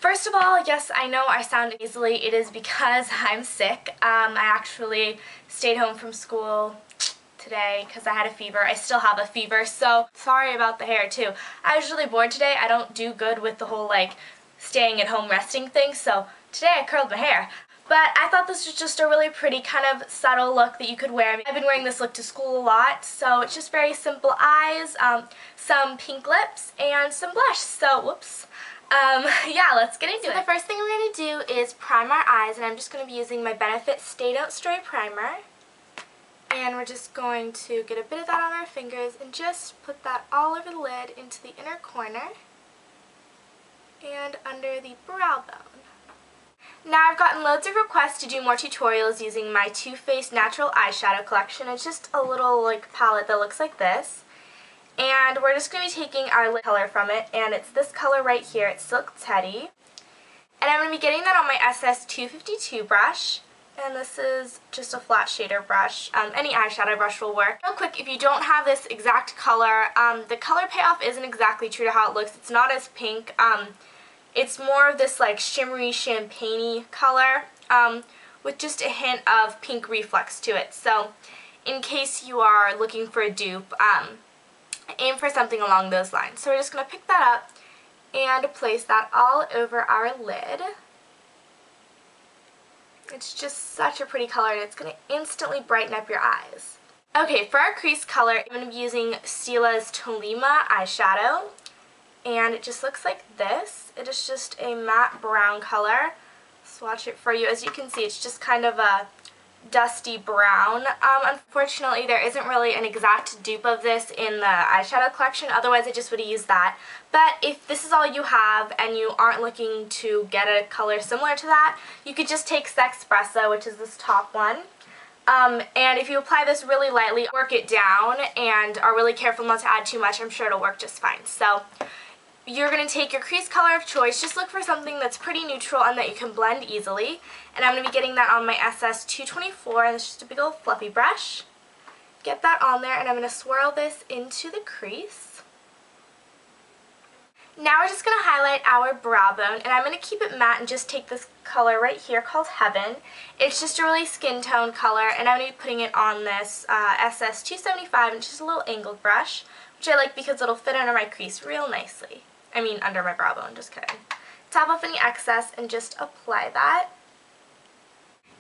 First of all, yes, I know I sound easily. It is because I'm sick. I actually stayed home from school today because I had a fever. I still have a fever, so sorry about the hair too. I was really bored today. I don't do good with the whole like staying at home resting thing, so today I curled my hair. But I thought this was just a really pretty kind of subtle look that you could wear. I've been wearing this look to school a lot, so it's just very simple eyes, some pink lips, and some blush. So, whoops. Yeah, let's get into it. So the first thing we're going to do is prime our eyes, and I'm just going to be using my Benefit Stay Don't Stray Primer. And we're just going to get a bit of that on our fingers and just put that all over the lid into the inner corner and under the brow bone. Now I've gotten loads of requests to do more tutorials using my Faced Natural Eyeshadow Collection. It's just a little like palette that looks like this. And we're just going to be taking our lip color from it, and it's this color right here. It's Silk Teddy. And I'm going to be getting that on my SS252 brush. And this is just a flat shader brush. Any eyeshadow brush will work. Real quick, if you don't have this exact color, the color payoff isn't exactly true to how it looks. It's not as pink. It's more of this like shimmery champagne-y color with just a hint of pink reflex to it. So in case you are looking for a dupe, aim for something along those lines. So we're just going to pick that up and place that all over our lid. It's just such a pretty color, and it's going to instantly brighten up your eyes. Okay, for our crease color, I'm going to be using Stila's Tolima eyeshadow, and it just looks like this. It is just a matte brown color. Swatch it for you. As you can see, it's just kind of a dusty brown. Unfortunately, there isn't really an exact dupe of this in the eyeshadow collection, otherwise I just would have used that. But if this is all you have and you aren't looking to get a color similar to that, you could just take S'Espresso, which is this top one. And if you apply this really lightly, work it down, and are really careful not to add too much, I'm sure it'll work just fine. So you're going to take your crease color of choice. Just look for something that's pretty neutral and that you can blend easily. And I'm going to be getting that on my SS224, and it's just a big old fluffy brush. Get that on there, and I'm going to swirl this into the crease. Now we're just going to highlight our brow bone, and I'm going to keep it matte and just take this color right here called Heaven. It's just a really skin tone color, and I'm going to be putting it on this SS275, and it's just a little angled brush, which I like because it'll fit under my crease real nicely. I mean, under my brow bone, just kidding. Tap off any excess and just apply that.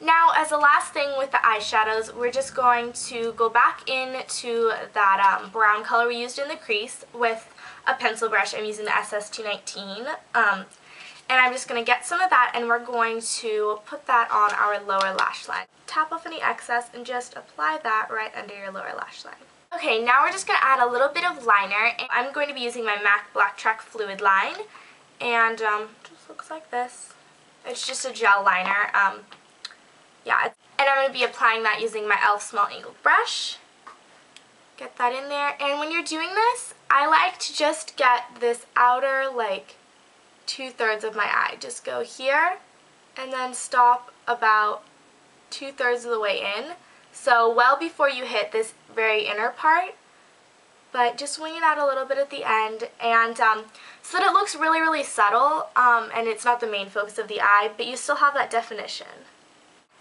Now, as the last thing with the eyeshadows, we're just going to go back into that brown color we used in the crease with a pencil brush. I'm using the SS219. And I'm just going to get some of that, and we're going to put that on our lower lash line. Tap off any excess and just apply that right under your lower lash line. Okay, now we're just going to add a little bit of liner. I'm going to be using my MAC Blacktrack Fluid Line, and it just looks like this. It's just a gel liner. Yeah, and I'm going to be applying that using my e.l.f. small angled brush. Get that in there, and when you're doing this, I like to just get this outer, like, 2/3 of my eye. Just go here, and then stop about 2/3 of the way in. So well before you hit this very inner part, but just wing it out a little bit at the end, and so that it looks really, really subtle, and it's not the main focus of the eye, but you still have that definition.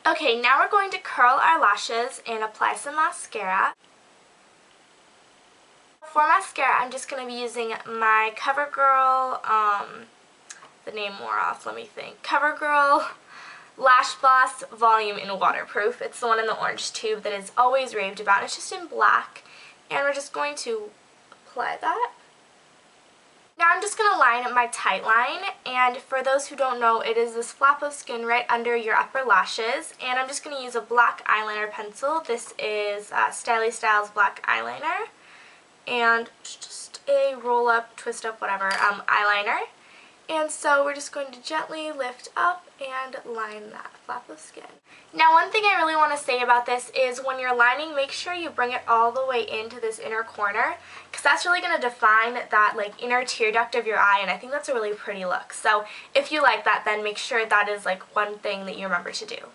Okay, now we're going to curl our lashes and apply some mascara. For mascara, I'm just going to be using my Covergirl, the name wore off, let me think, Covergirl Lash Blast Volume in Waterproof. It's the one in the orange tube that is always raved about. It's just in black, and we're just going to apply that. Now I'm just going to line up my tight line, and for those who don't know, it is this flap of skin right under your upper lashes, and I'm just going to use a black eyeliner pencil. This is Styli-Style's black eyeliner, and just a roll up, twist up, whatever, eyeliner. And so we're just going to gently lift up and line that flap of skin. Now, one thing I really want to say about this is when you're lining, make sure you bring it all the way into this inner corner, because that's really going to define that like inner tear duct of your eye, and I think that's a really pretty look. So if you like that, then make sure that is like one thing that you remember to do.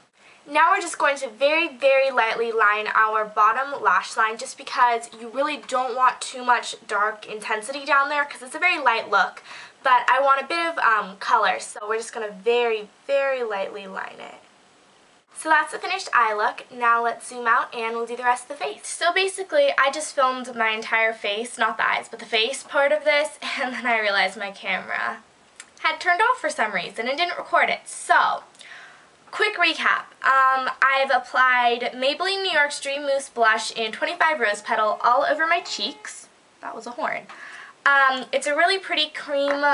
Now we're just going to very, very lightly line our bottom lash line, just because you really don't want too much dark intensity down there because it's a very light look. but I want a bit of color, so we're just going to very, very lightly line it. So that's the finished eye look. Now let's zoom out and we'll do the rest of the face. So basically, I just filmed my entire face, not the eyes, but the face part of this, and then I realized my camera had turned off for some reason and didn't record it. So, quick recap. I've applied Maybelline New York's Dream Mousse Blush in 25 Rose Petal all over my cheeks. That was a horn. It's a really pretty cream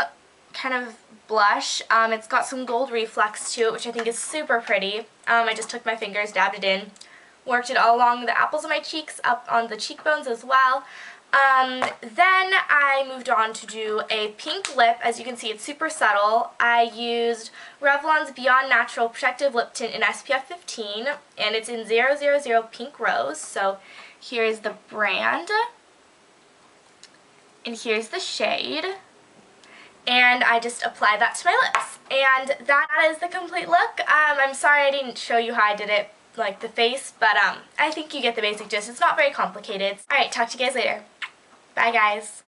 kind of blush. It's got some gold reflex to it, which I think is super pretty. I just took my fingers, dabbed it in, worked it all along the apples of my cheeks, up on the cheekbones as well. Then I moved on to do a pink lip. As you can see, it's super subtle. I used Revlon's Beyond Natural Protective Lip Tint in SPF 15, and it's in 000 Pink Rose. So here's the brand, and here's the shade. And I just applied that to my lips. And that is the complete look. I'm sorry I didn't show you how I did it, like the face, but I think you get the basic gist. It's not very complicated. Alright, talk to you guys later. Bye guys.